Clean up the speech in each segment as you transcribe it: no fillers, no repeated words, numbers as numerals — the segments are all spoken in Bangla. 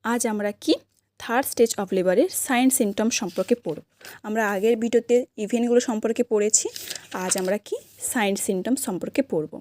आज আমরা কি থার্ড স্টেজ অফ লেবারের সাইন সিমটম সম্পর্কে পড়ব। আমরা আগের ভিডিওতে ইভেন্টগুলো সম্পর্কে পড়েছি। আজ আমরা কি সাইন সিমটম সম্পর্কে পড়ব।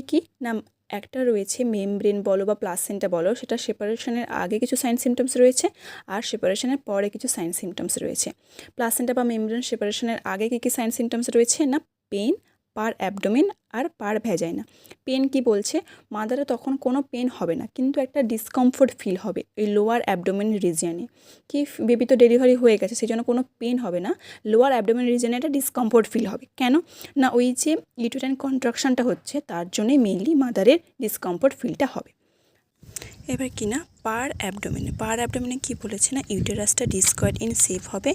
কি না, একটা রয়েছে মেমব্রেন বলো বা প্লাসেন্টা বলো, সেটা সেপারেশনের আগে কিছু সাইন সিমটমস রয়েছে আর সেপারেশনের পরে কিছু সাইন সিমটমস রয়েছে। প্লাসেন্টা বা মেমব্রেন সেপারেশনের আগে কী সাইন সিমটমস রয়েছে না, পেন পার অ্যাবডোমেন আর পার ভ্যাজাইনা। পেন কি বলছে, মাদারে তখন কোনো পেন হবে না, কিন্তু একটা ডিসকমফোর্ট ফিল হবে ওই লোয়ার অ্যাবডোমেন রিজিয়নে। কি বেবি তো ডেলিভারি হয়ে গেছে, সেই জন্য কোনো পেন হবে না, লোয়ার অ্যাবডোমেন রিজিয়নে একটা ডিসকমফোর্ট ফিল হবে। কেন না, ওই যে ইউটেরাইন কন্ট্রাকশনটা হচ্ছে তার জন্যই মেইনলি মাদারের ডিসকমফোর্ট ফিলটা হবে। এবার কি না, পার অ্যাবডোমেনে কী বলেছে না, ইউটেরাসটা ডিসকয়েড ইন শেপ হবে,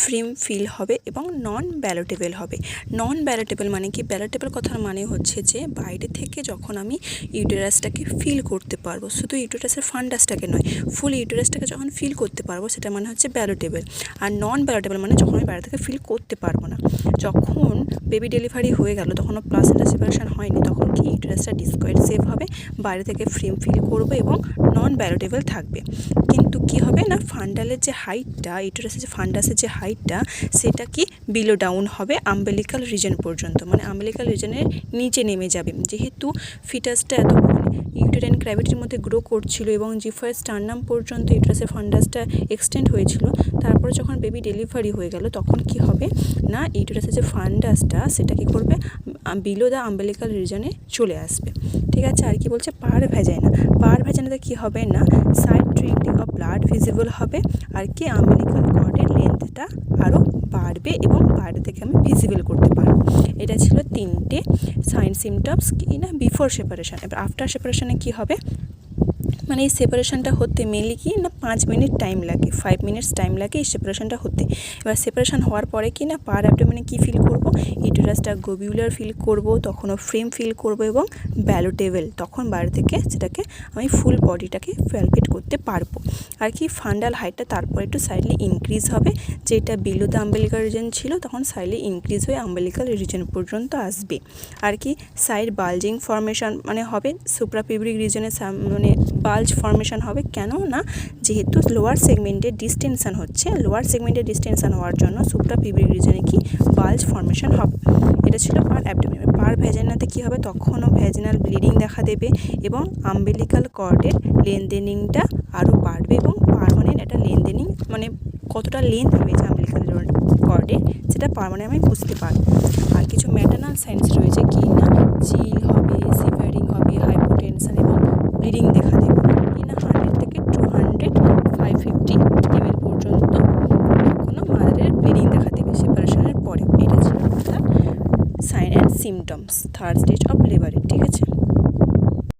ফ্রিম ফিল হবে এবং নন ব্যালোটেবল হবে। নন ব্যালোটেবল মানে কি, ব্যালোটেবল কথার মানে হচ্ছে যে বাইরে থেকে যখন আমি ইউটেরাসটাকে ফিল করতে পারবো, শুধু ইউটেরাসের ফান্ডাসটাকে নয়, ফুল ইউটেরাসটাকে যখন ফিল করতে পারবো সেটা মানে হচ্ছে ব্যালোটেবল। আর নন ব্যালোটেবল মানে যখন আমি বাইরে থেকে ফিল করতে পারবো না। যখন বেবি ডেলিভারি হয়ে গেল তখনও প্লাসেন্টা সেপারেশন হয়নি, তখন কি ইউটেরাসটা ডিসকয়েড শেপ হবে, বাইরে থেকে ফ্রিম ফিল করবো এবং নন ব্যালোটেবল থাকবে। কিন্তু কি হবে না, ফান্ডালের যে হাইটটা, ইউটেরাসের যে ফান্ডাসের যে হাইটটা, সেটা কি বিলো ডাউন হবে আম্বেলিকাল রিজন পর্যন্ত, মানে আম্বেলিকাল রিজনের নিচে নেমে যাবে। যেহেতু ফিটাসটা এতক্ষণ ইউটেরাইন ক্যাভিটির মধ্যে গ্রো করছিল এবং জিফার স্টার্নাম পর্যন্ত ইউটেরাসের ফান্ডাসটা এক্সটেন্ড হয়েছিল, তারপরে যখন বেবি ডেলিভারি হয়ে গেল তখন কি হবে না, ইউটেরাসের যে ফান্ডাসটা সেটা কি করবে, বিলো দ্য আম্বেলিকাল রিজনে চলে আসবে। ঠিক আছে, আর কি বলছে, পার ভ্যাজাইনাতে কী হবে না, সাইড ট্রিকলিং অফ ব্লাড ভিজিবল হবে, আর কি আম্বেলিকাল কর্ডের লেন্থটা আরও বাড়বে এবং বাইরে থেকে আমি ভিজিবল করতে পারবো। এটা ছিল 3টে সাইন সিমটমস কি না বিফোর সেপারেশন। এবার আফটার সেপারেশনে কী হবে, মানে এই সেপারেশনটা হতে মেনলি কি না 5 মিনিট টাইম লাগে, 5 মিনিটস টাইম লাগে এই সেপারেশনটা হতে। এবার সেপারেশন হওয়ার পরে কি না, পার অ্যাবডোমেনে কী ফিল করব, ইউটেরাসটা গ্লোবিউলার ফিল করব, তখনও ফ্রেম ফিল করব এবং ব্যালোটেবল, তখন বাইরে থেকে সেটাকে আমি ফুল বডিটাকে ভ্যালভেট করতে পারবো। আর কি ফান্ডাল হাইটটা তারপরে একটু সাইডলি ইনক্রিজ হবে, যেটা বিলো দ্য আম্বেলিকাল রিজন ছিল তখন সাইডলি ইনক্রিজ হয়ে আম্বেলিকাল রিজন পর্যন্ত আসবে। আর কি সাইড বালজিং ফর্মেশন মানে হবে, সুপ্রাপিউবিক রিজনে মানে বাল্জ ফর্মেশন হবে। কেন না, যেহেতু লোয়ার সেগমেন্টের ডিস্টেনশন হচ্ছে, লোয়ার সেগমেন্টের ডিস্টেনশন হওয়ার জন্য সুপ্রাপিউবিক রিজনে কি বাল্জ ফর্মেশন হবে। এটা ছিল পার অ্যাবডোমেন। পার ভ্যাজাইনাতে কী হবে, তখনও ভ্যাজিনাল ব্লিডিং দেখা দেবে এবং আম্বেলিকাল কর্ডের লেনদেনিংটা আরও বাড়বে এবং পার্মানেন্ট একটা লেনদেনিং, মানে কতটা লেন্থ রয়েছে আম্বেলিকাল কর্ডের সেটা পার্মানেন্ট আমি বুঝতে পারবো। আর কিছু ম্যাটার্নাল সাইন্স রয়েছে কি না, চিল হবে, সিভারিং হবে, হাইপোটেনশন এবং ব্লিডিং দেখা দেবে কি না 100 থেকে 200 550 ml পর্যন্ত কখনো মাদারের ব্লিডিং দেখা দেবে সেপারেশনের পরে। এটা ছিল sign and symptoms third stage of লেবারের। ঠিক আছে।